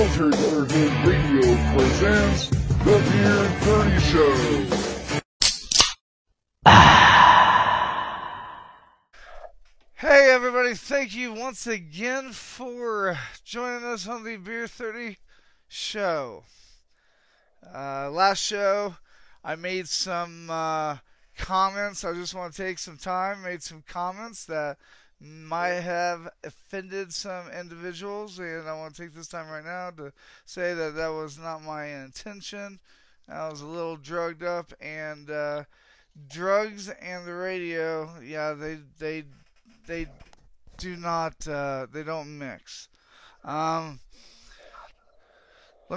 Military Veteran Radio presents the Beer30 Show. Hey everybody, thank you once again for joining us on the Beer30 Show. Last show, I made some comments. I just want to take some time, made some comments that might have offended some individuals, and I want to take this time right now to say that that was not my intention. I was a little drugged up, and drugs and the radio, yeah, they do not, they don't mix. Let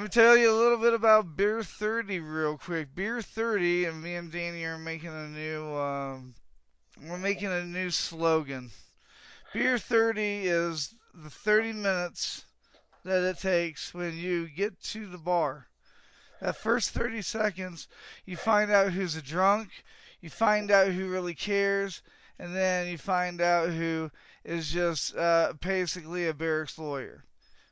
me tell you a little bit about Beer30 real quick. Beer30 and me and Danny are making a new, we're making a new slogan. Beer30 is the 30 minutes that it takes when you get to the bar. That first 30 seconds, you find out who's a drunk, you find out who really cares, and then you find out who is just basically a barracks lawyer.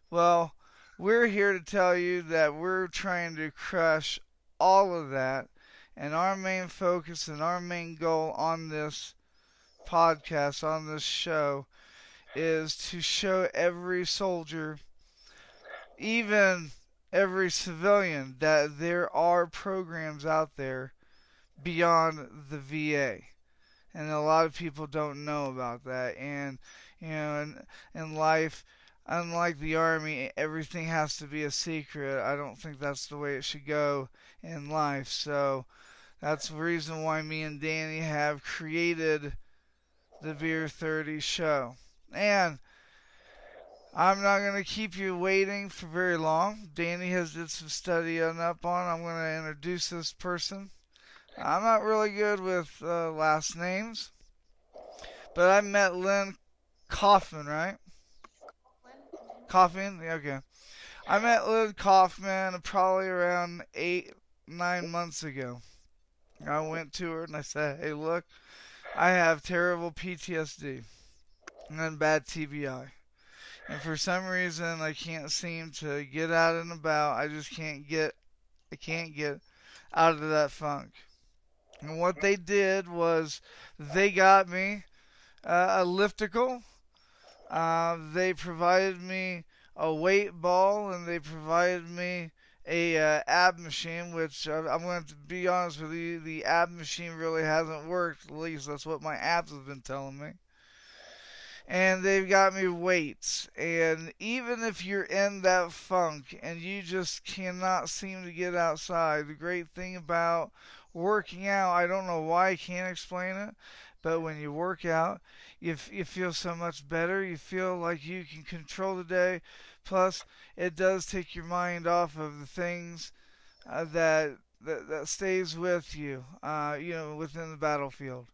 Well, we're here to tell you that we're trying to crush all of that, and our main focus and our main goal on this podcast, on this show, is to show every soldier, even every civilian, that there are programs out there beyond the VA. And a lot of people don't know about that. And, you know, in life, unlike the Army, everything has to be a secret. I don't think that's the way it should go in life. So that's the reason why me and Danny have created the Beer30 show. And I'm not going to keep you waiting for very long. Danny has did some studying up on. I'm going to introduce this person. I'm not really good with last names, but I met Lynn Kaufman, right? Kaufman? Yeah, okay. I met Lynn Kaufman probably around 8-9 months ago. I went to her and I said, hey, look, I have terrible PTSD and bad TBI. And for some reason, I can't seem to get out and about. I just can't get out of that funk. And what they did was they got me a elliptical. They provided me a weight ball, and they provided me a ab machine, which I'm going to be honest with you, the ab machine really hasn't worked. At least that's what my abs have been telling me. And they've got me weights. And even if you're in that funk and you just cannot seem to get outside, the great thing about working out, I don't know why I can't explain it, but when you work out, you feel so much better. You feel like you can control the day. Plus, it does take your mind off of the things that stays with you, within the battlefield.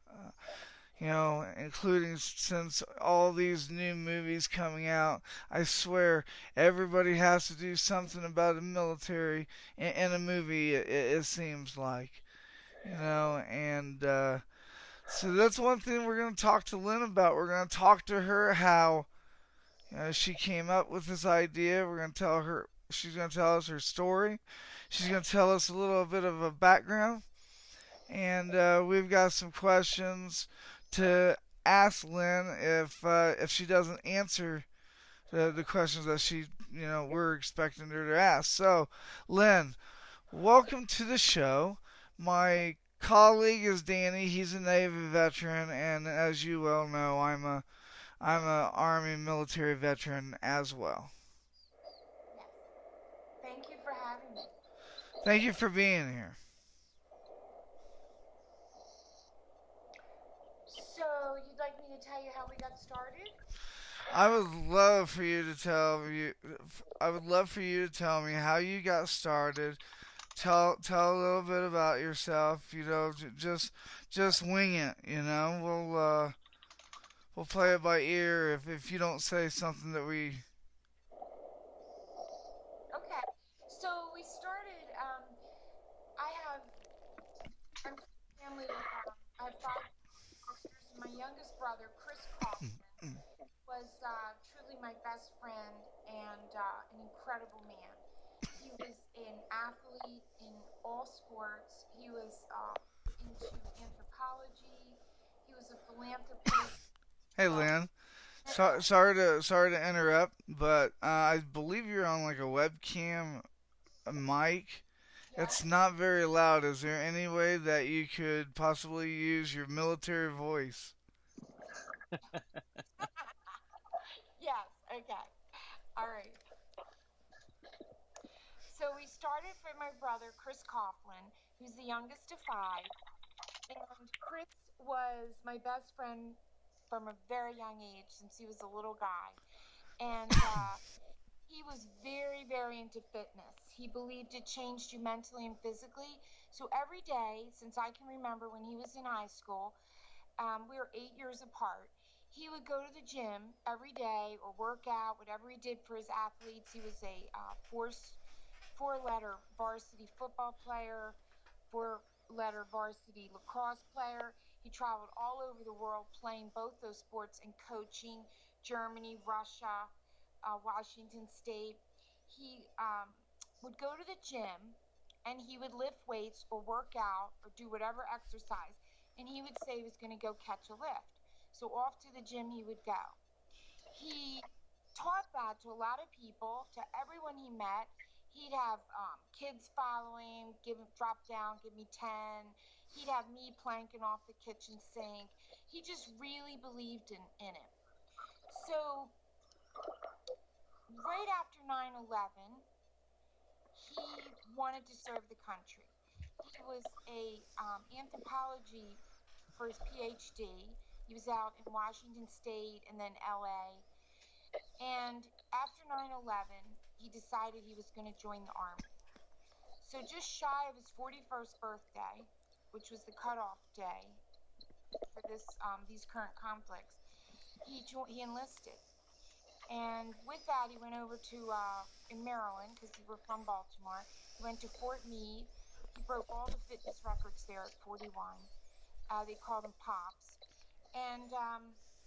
Including since all these new movies coming out, I swear everybody has to do something about the military in a movie, it seems like. So that's one thing we're going to talk to Lynn about. We're going to talk to her how she came up with this idea. We're going to tell her, she's going to tell us her story. She's going to tell us a little bit of a background. And we've got some questions to ask Lynn if she doesn't answer the questions that we're expecting her to ask. So, Lynn, welcome to the show. My colleague is Danny. He's a Navy veteran, and as you well know, I'm a Army military veteran as well. Thank you for having me. Thank you for being here. So, you'd like me to tell you how we got started? I would love for you to tell me how you got started. Tell a little bit about yourself. Just wing it. We'll play it by ear if you don't say something that we. Okay. So we started. I'm family. I have 5 sisters. My youngest brother, Chris Kaufman, was truly my best friend and an incredible man. He was an athlete in all sports. He was into anthropology. He was a philanthropist. Hey, Uh, Lynn. Hello. Sorry to interrupt, but I believe you're on like a webcam mic. It's Yes. not very loud. Is there any way that you could possibly use your military voice? Yes. Okay. All right. So we started with my brother, Chris Coughlin, who's the youngest of five. And Chris was my best friend from a very young age since he was a little guy. And he was very, very into fitness. He believed it changed you mentally and physically. So every day, since I can remember when he was in high school, we were 8 years apart. He would go to the gym every day or work out, whatever he did for his athletes. He was a four-letter varsity football player, four-letter varsity lacrosse player. He traveled all over the world playing both those sports and coaching Germany, Russia, Washington State. He would go to the gym and he would lift weights or work out or do whatever exercise. And he would say he was going to go catch a lift. So off to the gym he would go. He taught that to a lot of people, to everyone he met. He'd have kids following, give him drop down, give me 10. He'd have me planking off the kitchen sink. He just really believed in it. So right after 9/11, he wanted to serve the country. He was a anthropology for his PhD. He was out in Washington State and then LA. And after 9/11, he decided he was going to join the Army. So just shy of his 41st birthday, which was the cutoff day for these current conflicts, he enlisted. And with that, he went over to in Maryland because we were from Baltimore. He went to Fort Meade. He broke all the fitness records there at 41. They called him Pops, and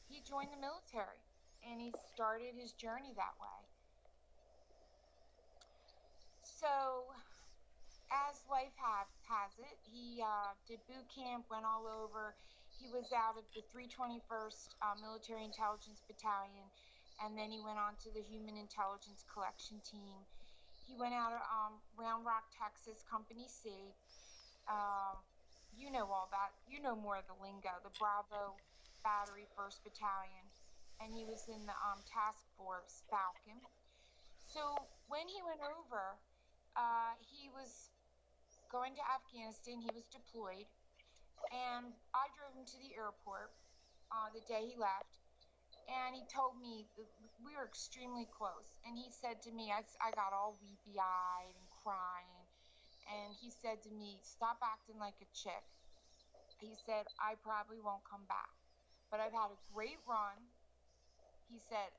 he joined the military. And he started his journey that way. So as life has it, he did boot camp, went all over. He was out of the 321st Military Intelligence Battalion, and then he went on to the Human Intelligence Collection Team. He went out of Round Rock, Texas, Company C. Uh, you know all that. You know more of the lingo. The Bravo Battery, 1st Battalion, and he was in the Task Force Falcon. So when he went over, he was going to Afghanistan. He was deployed, and I drove him to the airport the day he left. And he told me we were extremely close. And he said to me, I got all weepy eyed and crying. And he said to me, "Stop acting like a chick." He said, "I probably won't come back, but I've had a great run." He said,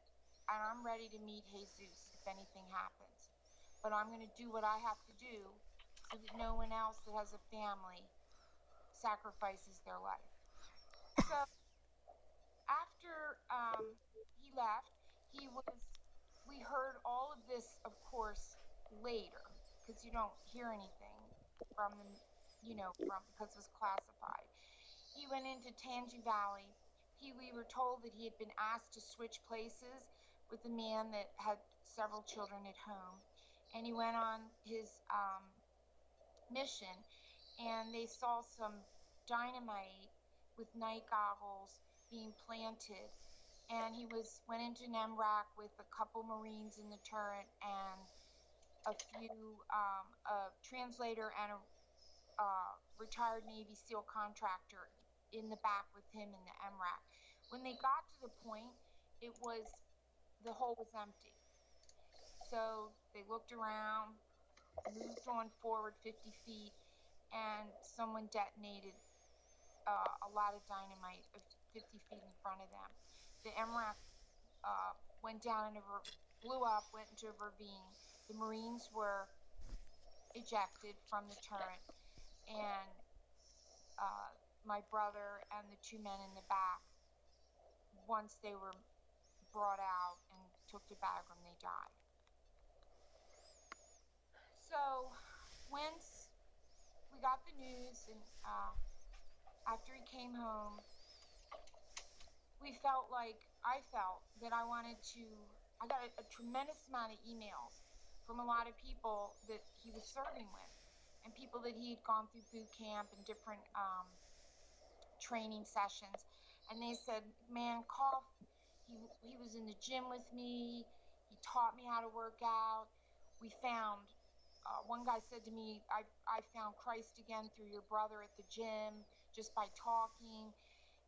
"And I'm ready to meet Jesus if anything happens. But I'm going to do what I have to do so that no one else that has a family sacrifices their life." So after he left, he was. We heard all of this, of course, later because you don't hear anything from them, from because it was classified. He went into Tangi Valley. We were told that he had been asked to switch places with a man that had several children at home, and he went on his mission, and they saw some dynamite with night goggles being planted, and he went into an MRAC with a couple Marines in the turret and a translator and a retired Navy SEAL contractor in the back with him in the MRAC. When they got to the point, the hole was empty. So they looked around, moved on forward 50 feet, and someone detonated a lot of dynamite 50 feet in front of them. The MRAP went down and blew up, went into a ravine. The Marines were ejected from the turret, and my brother and the two men in the back, once they were brought out and took to Bagram, they died. So once we got the news, and after he came home, we felt like I felt that I wanted to. I got a tremendous amount of emails from a lot of people that he was serving with, and people that he had gone through boot camp and different training sessions, and they said, "Man, Koff, he was in the gym with me. He taught me how to work out. We found." One guy said to me, I found Christ again through your brother at the gym just by talking.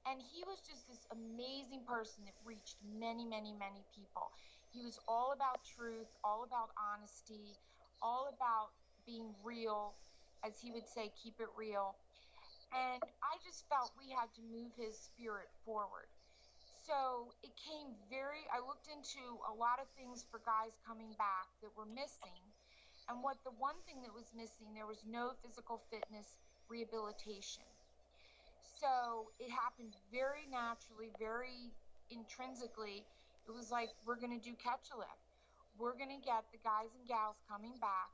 And he was just this amazing person that reached many, many, many people. He was all about truth, all about honesty, all about being real, as he would say, keep it real. And I just felt we had to move his spirit forward. So it came I looked into a lot of things for guys coming back that were missing. And what the one thing that was missing, there was no physical fitness rehabilitation. So it happened very naturally, very intrinsically. It was like, we're going to do catch a lift. We're going to get the guys and gals coming back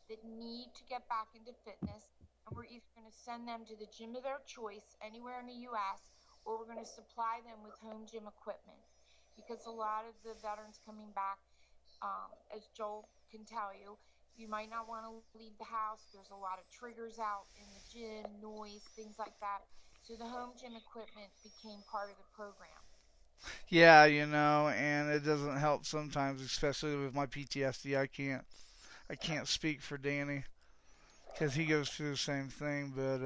that need to get back into fitness. And we're either going to send them to the gym of their choice anywhere in the U.S., or we're going to supply them with home gym equipment. Because a lot of the veterans coming back, as Joel can tell you, you might not want to leave the house. There's a lot of triggers out in the gym, noise, things like that. So the home gym equipment became part of the program. Yeah, and it doesn't help sometimes, especially with my PTSD. I can't speak for Danny because he goes through the same thing. But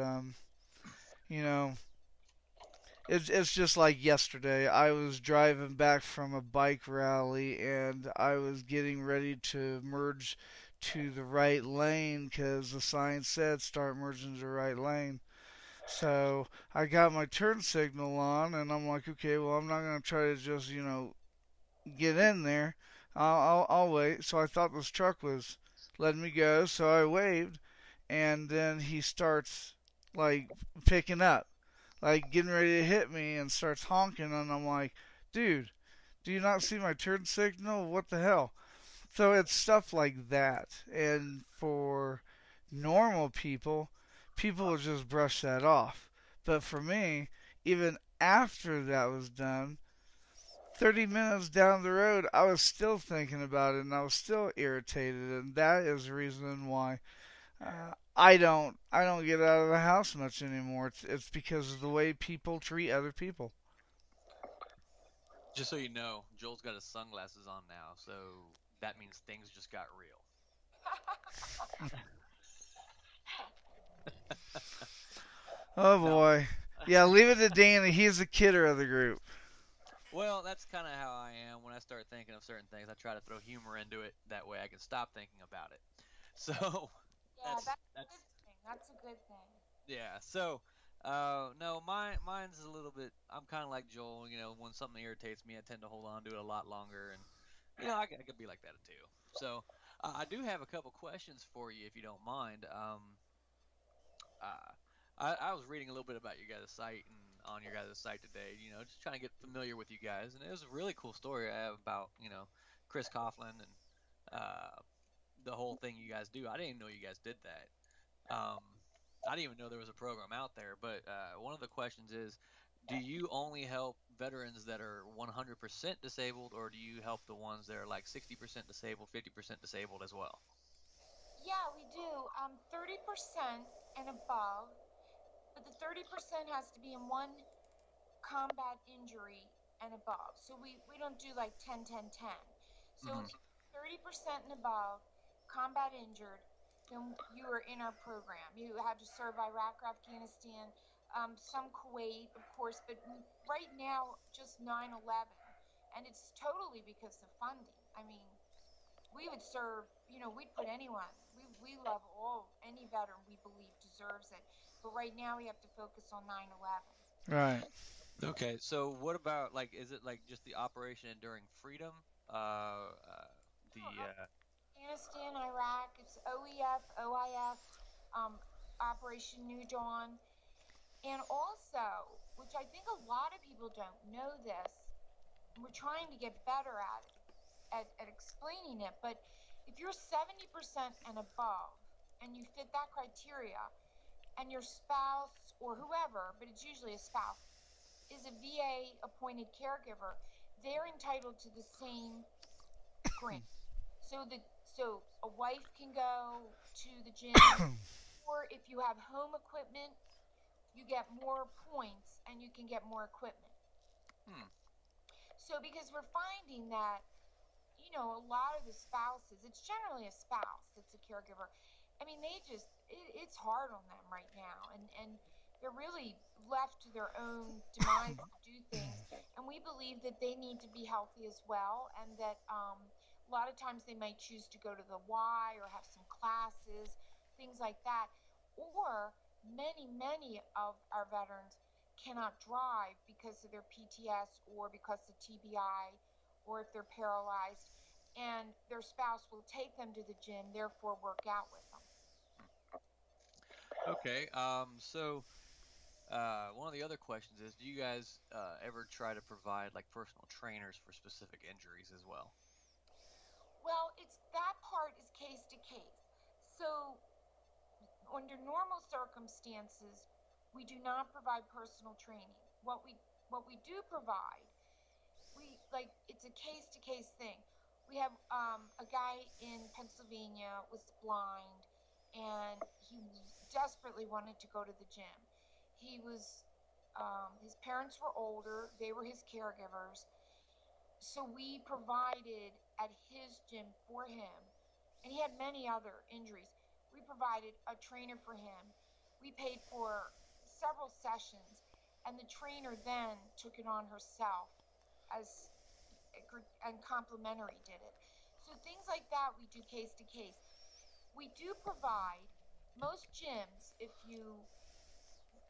you know, it's just like yesterday. I was driving back from a bike rally and I was getting ready to merge to the right lane because the sign said start merging to the right lane. So I got my turn signal on and I'm like, okay, well, I'm not going to try to just, get in there. I'll wait. So I thought this truck was letting me go. So I waved and then he starts like picking up, like getting ready to hit me and starts honking. And I'm like, dude, do you not see my turn signal? What the hell? So it's stuff like that. And for normal people, people will just brush that off. But for me, even after that was done, 30 minutes down the road, I was still thinking about it and I was still irritated. And that is the reason why I don't get out of the house much anymore. It's because of the way people treat other people. Just so you know, Joel's got his sunglasses on now, so that means things just got real. Oh No. boy. Yeah, leave it to Danny. He's the kidder of the group. Well, that's kind of how I am when I start thinking of certain things. I try to throw humor into it. That way I can stop thinking about it. So Yeah, that's that's a that's good thing. That's a good thing. yeah. So no, mine's a little bit. I'm kind of like Joel. When something irritates me, I tend to hold on to it a lot longer, and I could be like that too. So I do have a couple questions for you, if you don't mind. Uh, I was reading a little bit about your guys' site and on your guys' site today. Just trying to get familiar with you guys, and it was a really cool story I have about Chris Coughlin and uh, the whole thing you guys do. I didn't even know you guys did that. Um, I didn't even know there was a program out there. But one of the questions is, do you only help veterans that are 100% disabled, or do you help the ones that are like 60% disabled, 50% disabled as well? Yeah, we do. 30% and above, but the 30% has to be in one combat injury and above. So we don't do like 10, 10, 10. So Hmm. if you're 30% and above, combat injured, then you are in our program. You had to serve Iraq or Afghanistan, some Kuwait, of course, but right now, just 9/11. And it's totally because of funding. I mean, we would serve, we'd put anyone. We love any veteran we believe deserves it. But right now, we have to focus on 9/11. Right. Okay, so what about like, is it like just the Operation Enduring Freedom? Uh, uh, No, the Afghanistan, Iraq, it's OEF, OIF, Operation New Dawn. And also, which I think a lot of people don't know this, we're trying to get better at it, at explaining it. But if you're 70% and above and you fit that criteria, and your spouse or whoever, but it's usually a spouse, is a VA appointed caregiver, they're entitled to the same grant. So a wife can go to the gym, or if you have home equipment, you get more points and you can get more equipment. Hmm. So because we're finding that, a lot of the spouses, it's generally a spouse that's a caregiver. I mean, it's hard on them right now, and they're really left to their own demise to do things. And we believe that they need to be healthy as well, and that a lot of times they might choose to go to the Y or have some classes, things like that. Or many of our veterans cannot drive because of their PTS or because of TBI or if they're paralyzed, and their spouse will take them to the gym, therefore work out with them. Okay. One of the other questions is, do you guys ever try to provide like personal trainers for specific injuries as well? Well, it's that part is case to case. So under normal circumstances, we do not provide personal training. What we do provide, we like it's a case to case thing. We have a guy in Pennsylvania was blind, and he desperately wanted to go to the gym. He was his parents were older; they were his caregivers, so we provided at his gym for him, and he had many other injuries. We provided a trainer for him. We paid for several sessions, and the trainer then took it on herself as and complimentary did it. So things like that we do case to case. We do provide most gyms, if you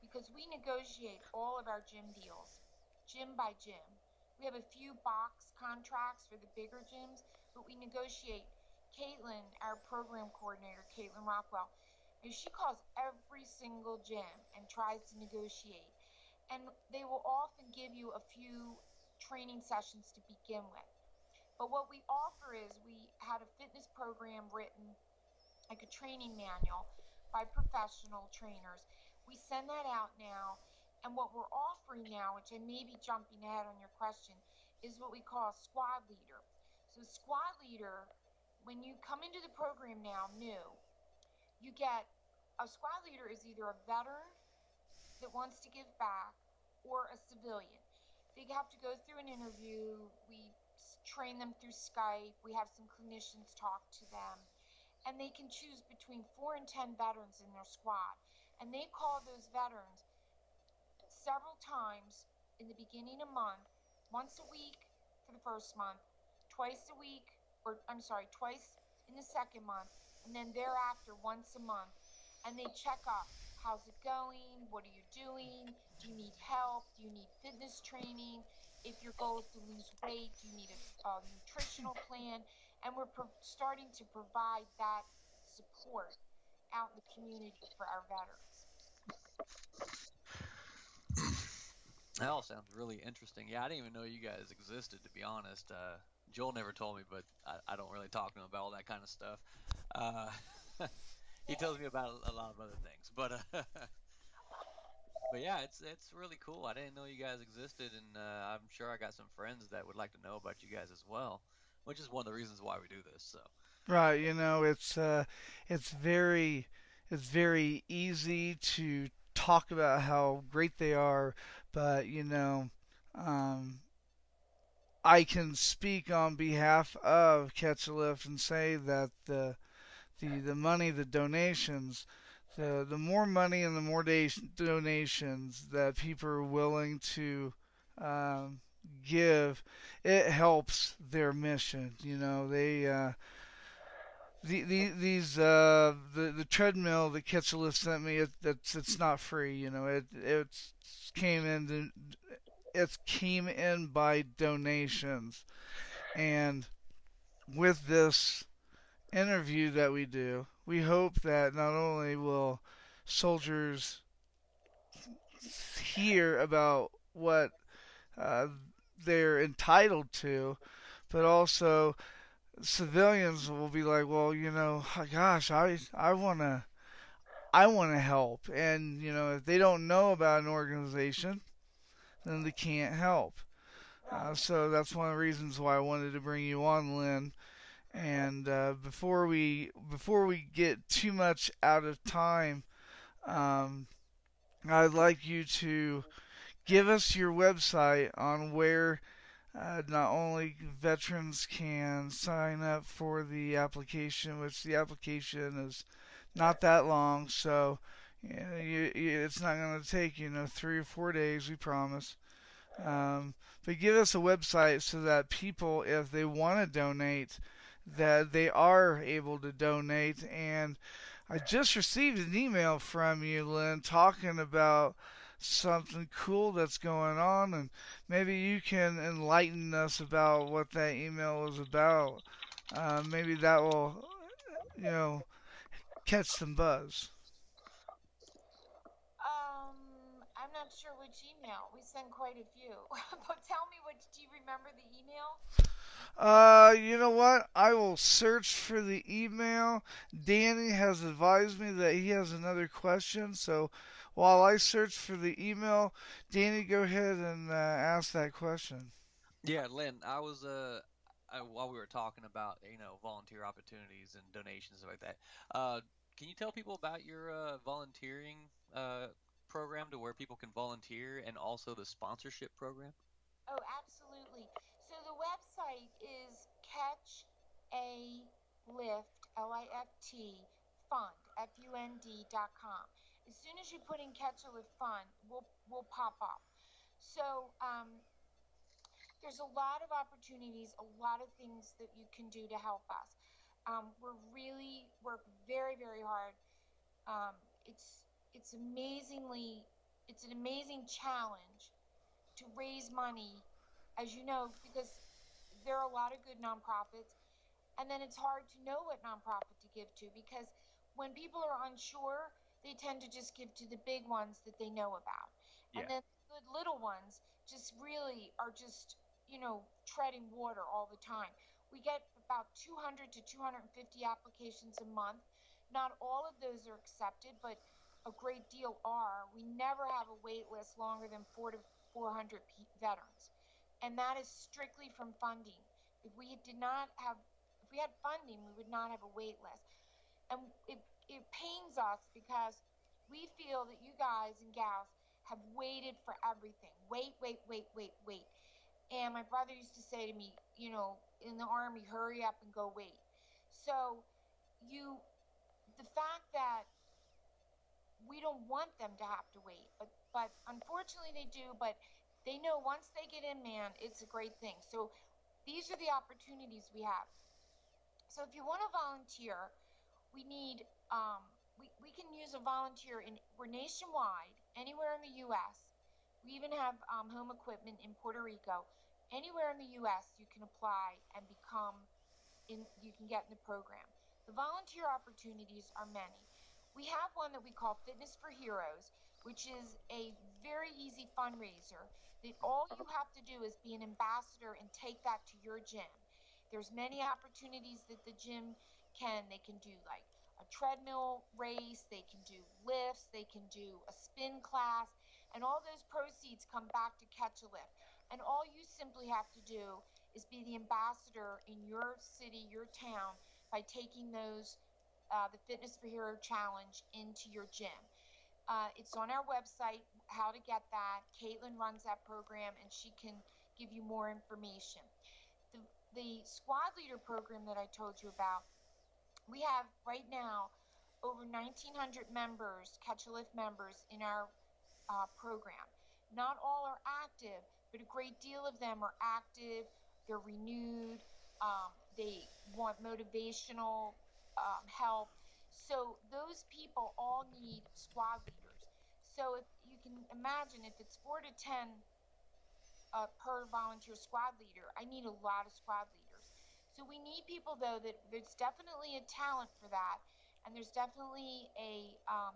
because we negotiate all of our gym deals, gym by gym. We have a few box contracts for the bigger gyms, but we negotiate. Caitlin, our program coordinator, Caitlin Rockwell, she calls every single gym and tries to negotiate. And they will often give you a few training sessions to begin with. But what we offer is we had a fitness program written, like a training manual by professional trainers. We send that out now. And what we're offering now, which I may be jumping ahead on your question, is what we call a squad leader. So, squad leader, when you come into the program now, new, you get a squad leader is either a veteran that wants to give back or a civilian. They have to go through an interview. We train them through Skype. We have some clinicians talk to them, and they can choose between 4 and 10 veterans in their squad. And they call those veterans several times in the beginning of month, once a week for the first month, twice a week, or I'm sorry, twice in the second month, and then thereafter once a month. And they check up. How's it going? What are you doing? Do you need help? Do you need fitness training? If your goal is to lose weight, do you need a nutritional plan? And we're starting to provide that support out in the community for our veterans. That all sounds really interesting. Yeah, I didn't even know you guys existed, to be honest. Joel never told me, but I don't really talk to him about all that kind of stuff. Uh, he tells me about a lot of other things, but yeah, it's really cool. I didn't know you guys existed, and I'm sure I got some friends that would like to know about you guys as well, which is one of the reasons why we do this. So, Right, it's very easy to talk about how great they are, but um, I can speak on behalf of Catch a Lift and say that the money, the donations, the more money and the more donations that people are willing to um, give, it helps their mission. The treadmill that Kitchell sent me, it's not free. Came in it came in by donations, and with this interview that we do, we hope that not only will soldiers hear about what uh, they're entitled to, but also civilians will be like, well, gosh, I want to help, and if they don't know about an organization, then they can't help. Right. So that's one of the reasons why I wanted to bring you on, Lynn. And before we get too much out of time, um, I'd like you to give us your website on where not only veterans can sign up for the application, which the application is not that long, so it's not going to take 3 or 4 days, we promise. But give us a website so that people, if they want to donate, that they are able to donate. And I just received an email from you, Lynn, talking about something cool that's going on, and maybe you can enlighten us about what that email is about. Maybe that will, you know, catch some buzz. I'm not sure which email. We sent quite a few. But tell me, what do you remember the email? You know what? I will search for the email. Danny has advised me that he has another question, so while I search for the email, Danny, go ahead and ask that question. Yeah, Lynn, while we were talking about volunteer opportunities and donations and like that, can you tell people about your volunteering uh, program to where people can volunteer and also the sponsorship program? Oh, absolutely. So the website is Catch a Lift, Lift, Fund, Fund.com. As soon as you put in Catch a Lift Fund, we'll pop up. So there's a lot of opportunities, a lot of things that you can do to help us. We're really work very, very hard. Um, it's it's amazingly it's an amazing challenge to raise money, as you know, because there are a lot of good nonprofits, and then it's hard to know what nonprofit to give to because when people are unsure, they tend to just give to the big ones that they know about. And Yeah. then the good little ones just really are just, treading water all the time. We get about 200 to 250 applications a month. Not all of those are accepted, but a great deal are. We never have a wait list longer than 400 veterans. And that is strictly from funding. If we did not have if we had funding, we would not have a wait list. And it pains us because we feel that you guys and gals have waited for everything. Wait, wait, wait, wait, wait. And my brother used to say to me, in the army, hurry up and go wait. So you, the fact that we don't want them to have to wait, but unfortunately they do. But they know once they get in, man, it's a great thing. So these are the opportunities we have. So if you want to volunteer, we need we can use a volunteer we're nationwide, anywhere in the U.S. We even have home equipment in Puerto Rico. Anywhere in the U.S. you can apply and you can get in the program. The volunteer opportunities are many. We have one that we call Fitness for Heroes, which is a very easy fundraiser that all you have to do is be an ambassador and take that to your gym. There's many opportunities that the gym they can do like a treadmill race, they can do lifts, they can do a spin class, and all those proceeds come back to Catch a Lift. And all you simply have to do is be the ambassador in your city, your town, by taking the Fitness for Hero Challenge into your gym. It's on our website how to get that. Caitlin runs that program, and she can give you more information. The, the squad leader program that I told you about, we have right now over 1,900 members, Catch a Lift members, in our program. Not all are active, but a great deal of them are active. They're renewed. They want motivational help. So those people all need squad leaders. So if you can imagine, if it's 4 to 10 per volunteer squad leader, I need a lot of squad leaders. So we need people though that there's definitely a talent for that, and there's definitely a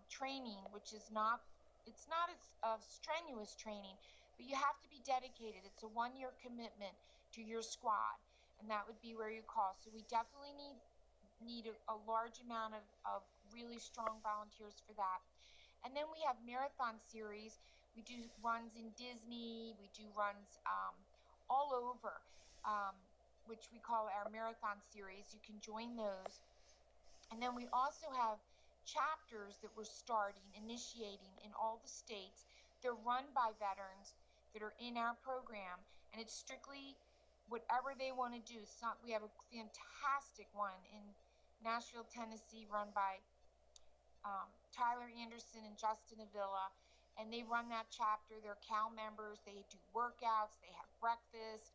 training which is not it's not as strenuous training. but you have to be dedicated. It's a 1 year commitment to your squad, and that would be where you call. So we definitely need a large amount of really strong volunteers for that. And then we have marathon series. We do runs in Disney. We do runs all over, um, which we call our marathon series. You can join those. And then we also have chapters that we're starting, initiating in all the states. They're run by veterans that are in our program, and it's strictly whatever they want to do. So we have a fantastic one in Nashville, Tennessee, run by Tyler Anderson and Justin Avila, and they run that chapter. They're Cal members. They do workouts. They have breakfast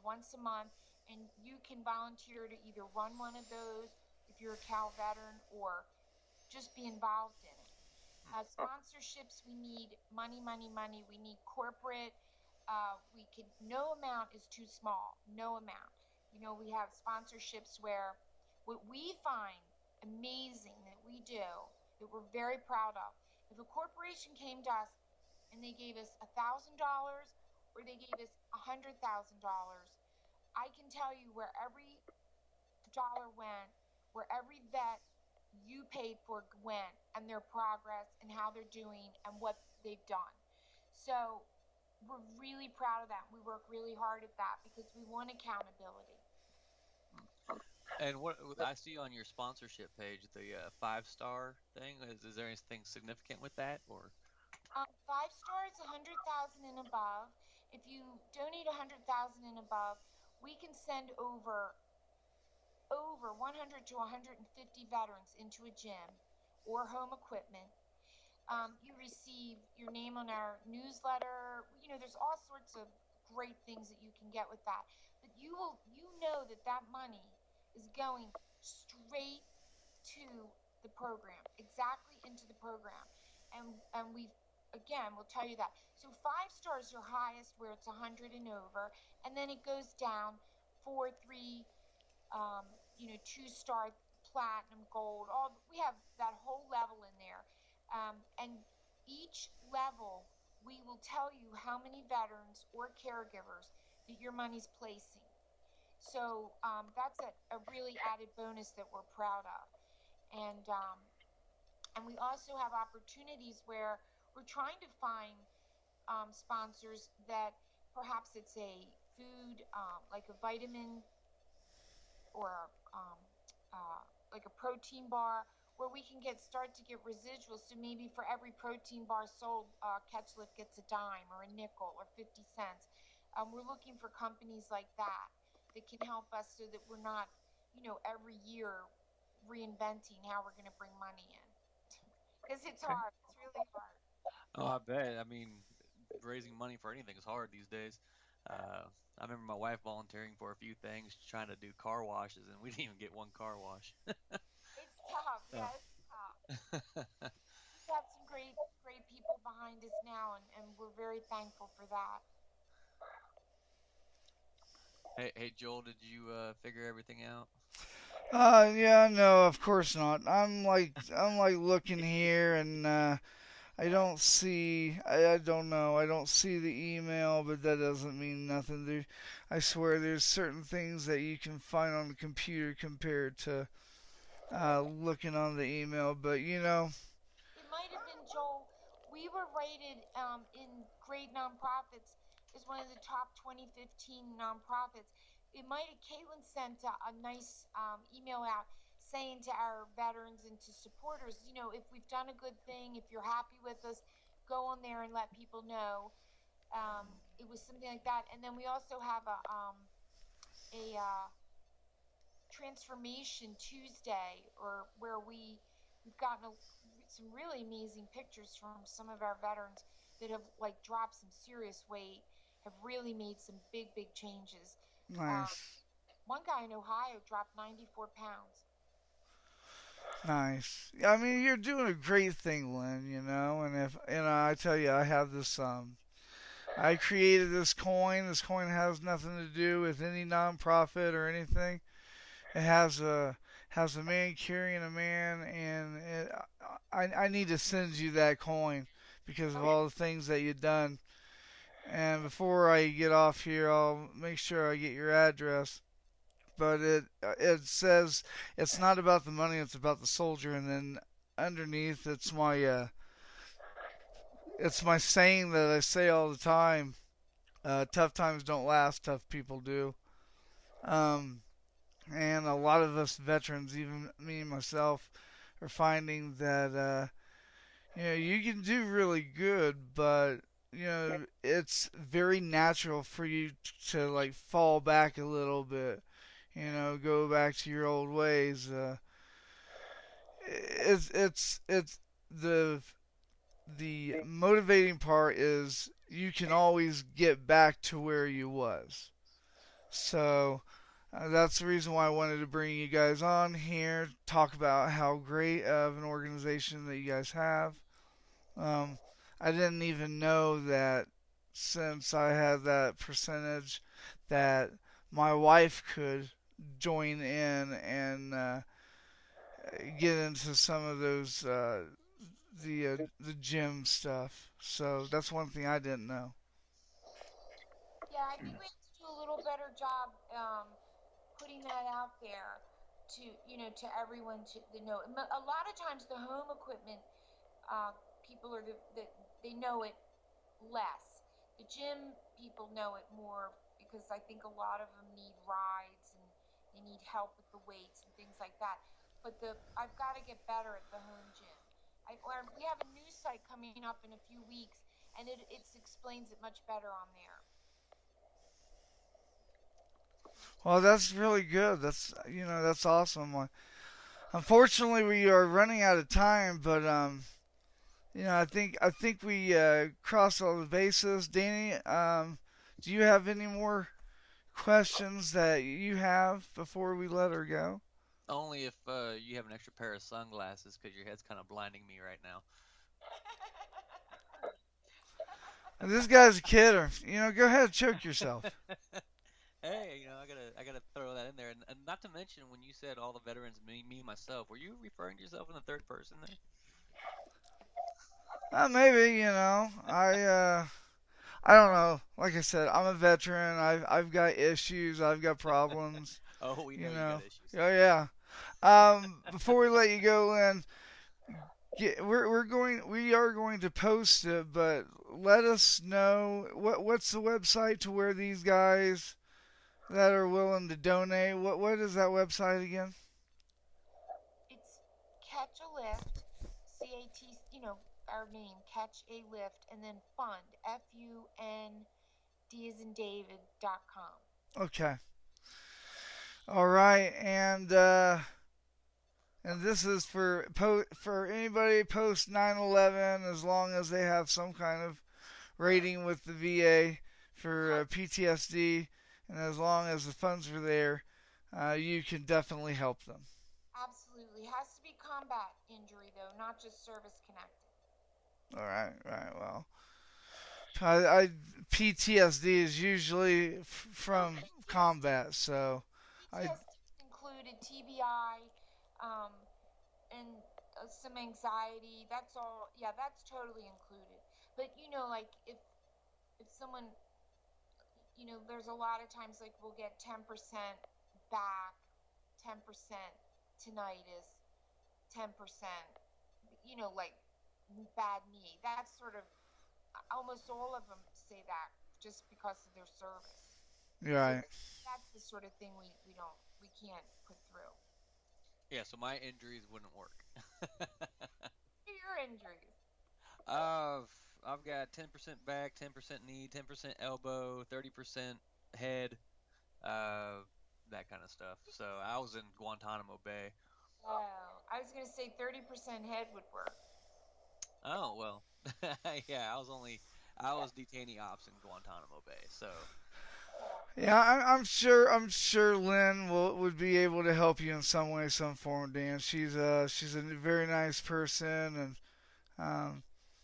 once a month, and you can volunteer to either run one of those if you're a Cal veteran or just be involved in it. Sponsorships, we need money, money, money. We need corporate. No amount is too small. No amount. We have sponsorships where what we find amazing that we do, that we're very proud of. If a corporation came to us and they gave us $1,000 or they gave us $100,000, I can tell you where every dollar went, where every vet you paid for went, and their progress and how they're doing and what they've done. So we're really proud of that. We work really hard at that because we want accountability. And what I see on your sponsorship page, the 5 star thing, is there anything significant with that, or? 5 stars, 100,000 and above. If you donate 100,000 and above, we can send over 100 to 150 veterans into a gym or home equipment. You receive your name on our newsletter. There's all sorts of great things that you can get with that. But you know that money is going straight to the program, exactly into the program. And we'll tell you that. So 5 stars are highest, where it's 100 and over, and then it goes down 4, 3, 2 star, platinum, gold. We have that whole level in there, and each level we will tell you how many veterans or caregivers that your money's placing. So that's a really added bonus that we're proud of, and we also have opportunities where we're trying to find sponsors that perhaps it's a food, like a vitamin or like a protein bar, where we can start to get residuals. So maybe for every protein bar sold, Catchlift gets a dime or a nickel or 50 cents. We're looking for companies like that can help us so that we're not, every year reinventing how we're going to bring money in. Because it's Okay. hard. It's really hard. Oh, I bet. I mean, raising money for anything is hard these days. I remember my wife volunteering for a few things, trying to do car washes, and we didn't even get one car wash. It's tough. Uh, Yeah, it's tough. We've got some great, great people behind us now, and we're very thankful for that. hey, Joel, did you figure everything out? Yeah, no, of course not. I'm like looking here, and I don't see. I don't know. I don't see the email, but that doesn't mean nothing. I swear, there's certain things that you can find on the computer compared to looking on the email. But It might have been Joel. We were rated in Great Nonprofits as one of the top 2015 nonprofits. It might have Caitlin sent a nice email out saying to our veterans and to supporters, if we've done a good thing, if you're happy with us, go on there and let people know. It was something like that. And then we also have a Transformation Tuesday, or where we've gotten some really amazing pictures from some of our veterans that have like dropped some serious weight, have really made some big, big changes. Um, nice, one guy in Ohio dropped 94 pounds. nice. I mean, you're doing a great thing, Lynn. And if I tell you, I have this. I created this coin. This coin has nothing to do with any nonprofit or anything. It has a man carrying a man, and I need to send you that coin because of Okay. all the things that you've done. And before I get off here, I'll make sure I get your address. But it says it's not about the money; it's about the soldier. And then underneath, it's my saying that I say all the time. Tough times don't last; tough people do. Um, and a lot of us veterans, even me and myself, are finding that you can do really good, but it's very natural for you to like fall back a little bit. Go back to your old ways. It's the motivating part is you can always get back to where you was. So that's the reason why I wanted to bring you guys on here, talk about how great of an organization that you guys have. Um, I didn't even know that since I had that percentage that my wife could join in and get into some of those the gym stuff. So that's one thing I didn't know. Yeah, I think we have to do a little better job putting that out there to to everyone to know. A lot of times the home equipment people are they know it less. The gym people know it more because I think a lot of them need rides and they need help with the weights and things like that. But the I've got to get better at the home gym. We have a new site coming up in a few weeks, and it explains it much better on there. Well, that's really good. That's awesome. Unfortunately, we are running out of time, but I think we crossed all the bases. Danny, do you have any more questions that you have before we let her go? Only if you have an extra pair of sunglasses, because your head's kind of blinding me right now. This guy's a kidder. Go ahead, choke yourself. Hey, I gotta throw that in there, and not to mention when you said all the veterans, me myself, were you referring to yourself in the third person there? Maybe I don't know. Like I said, I'm a veteran. I've got issues. I've got problems. Oh, we You know you got know. issues. Oh yeah. Before we let you go, Lynn, we are going to post it, but let us know what's the website to where these guys that are willing to donate. What is that website again? It's Catch a Lift, CAT, our name, Catch a Lift, and then Fund, FUND as in David.com. Okay. All right, and this is for anybody post 9/11, as long as they have some kind of rating with the VA for PTSD, and as long as the funds are there, you can definitely help them. Absolutely. Has to be combat injury, though, not just service connected. All right, right. Well, I PTSD is usually from combat, so I PTSD included TBI, um, and some anxiety. That's all. Yeah, that's totally included. But like if someone, there's a lot of times like we'll get 10% back, 10% tinnitus, 10%, like bad knee. That's sort of almost all of them say that just because of their service. you're So right. that's the sort of thing we can't put through. Yeah, so my injuries wouldn't work. Your injuries. I've I've got 10% back, 10% knee, 10% elbow, 30% head, uh, that kind of stuff. So I was in Guantanamo Bay. Wow. I was gonna say 30% head would work. Oh well, yeah, I was detainee ops in Guantanamo Bay. So Yeah, I'm sure Lynn would be able to help you in some way, some form, Dan. She's a very nice person, and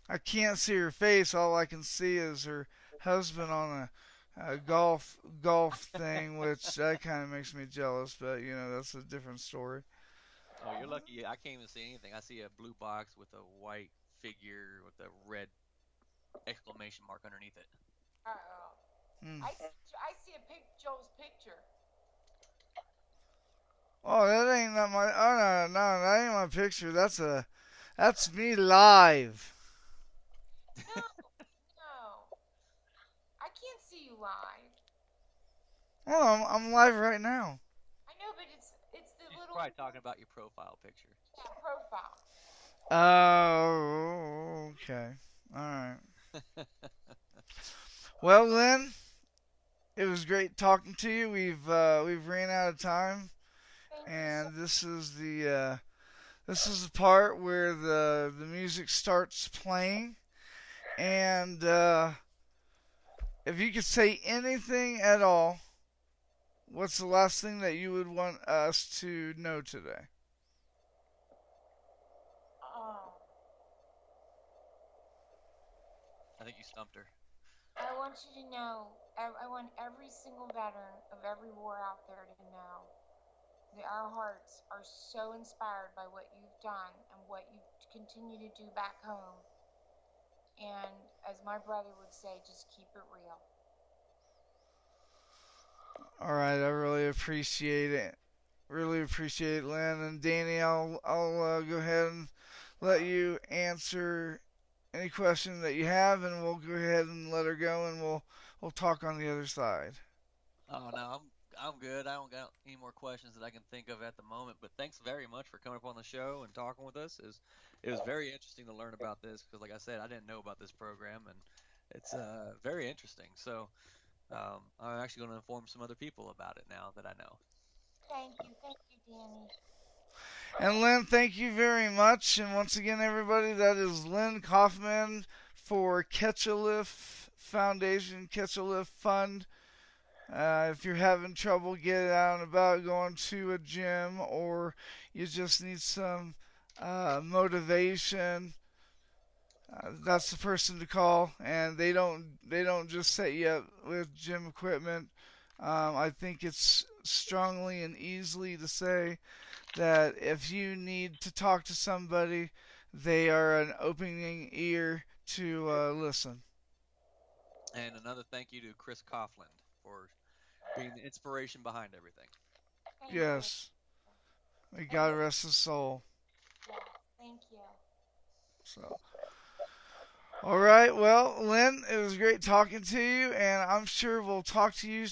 I can't see her face. All I can see is her husband on a golf thing, which that kind of makes me jealous. But that's a different story. oh, you're lucky. I can't even see anything. I see a blue box with a white figure with a red exclamation mark underneath it. Uh-oh. Hmm. I see Joel's picture. Oh, that ain't not my. Oh no, no, that ain't my picture. That's me live. No, no. I can't see you live. Oh, I'm live right now. I know, but it's the She's little probably talking about your profile picture. yeah, profile. Oh, okay. All right. Well, Lynn, it was great talking to you. We've ran out of time, Thank you so and this is the part where the music starts playing, and if you could say anything at all, what's the last thing that you would want us to know today? Oh, I think you stumped her. I want you to know. I want every single veteran of every war out there to know that our hearts are so inspired by what you've done and what you continue to do back home. And as my brother would say, just keep it real. All right, I really appreciate it. Really appreciate it, Lynn and Danny. I'll go ahead and let you answer any question that you have, and we'll go ahead and let her go, and we'll talk on the other side. Oh no, I'm good. I don't got any more questions that I can think of at the moment. But thanks very much for coming up on the show and talking with us. It was very interesting to learn about this because, like I said, I didn't know about this program, and it's very interesting. So I'm actually going to inform some other people about it now that I know. Thank you, Danny. And Lynn, thank you very much. And once again, everybody, that is Lynn Kaufman for Catch a Lift Foundation, Catch a Lift Fund. If you're having trouble getting out and about, going to a gym, or you just need some motivation, that's the person to call. And they don't just set you up with gym equipment. I think it's strongly and easily to say that if you need to talk to somebody, they are an opening ear to listen. And another thank you to Chris Coughlin for being the inspiration behind everything. Thank you. Yes, may God rest his soul. Yeah, thank you. So, all right, well, Lynn, it was great talking to you, and I'm sure we'll talk to you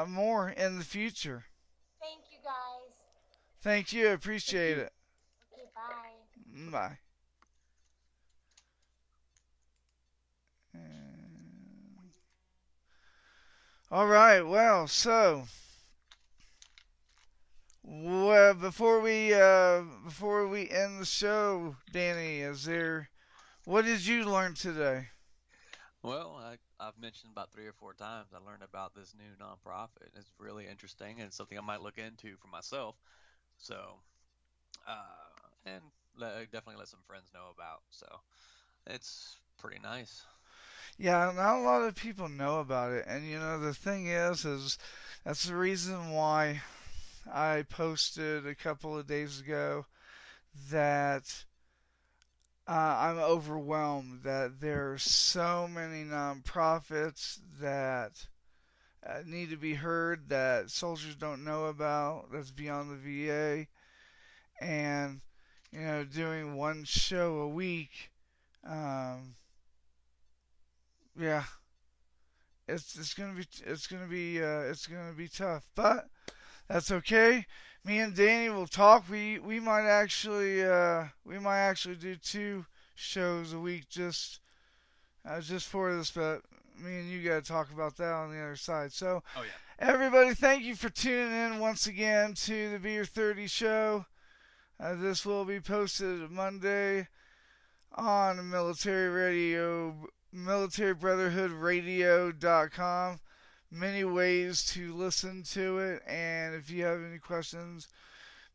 more in the future. Thank you, guys. Thank you, Thank appreciate you. it. Okay, bye. Bye. And... All right, well, so before we end the show, Danny, is there what did you learn today? Well, I've mentioned about 3 or 4 times I learned about this new nonprofit. It's really interesting and it's something I might look into for myself. So, and definitely let some friends know about. So, it's pretty nice. Yeah, not a lot of people know about it, and the thing is that's the reason why I posted a couple of days ago that I'm overwhelmed that there are so many nonprofits that need to be heard that soldiers don't know about that's beyond the VA, and doing one show a week, um, yeah, it's gonna be tough, but that's okay. Me and Danny will talk. We might actually do 2 shows a week just for this, but me and you gotta talk about that on the other side. So Oh yeah. everybody, thank you for tuning in once again to the Beer30 show. This will be posted Monday on militarybrotherhoodradio.com. Many ways to listen to it, and if you have any questions,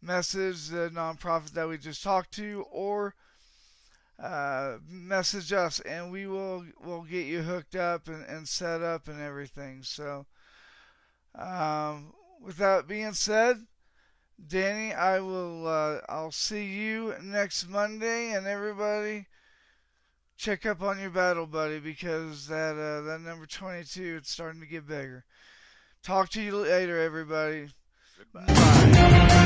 message the nonprofit that we just talked to, or message us, and we'll get you hooked up and set up and everything. So, with that being said, Danny, I'll see you next Monday, and everybody, check up on your battle buddy because that number 22 it's starting to get bigger. Talk to you later, everybody. Goodbye. Bye.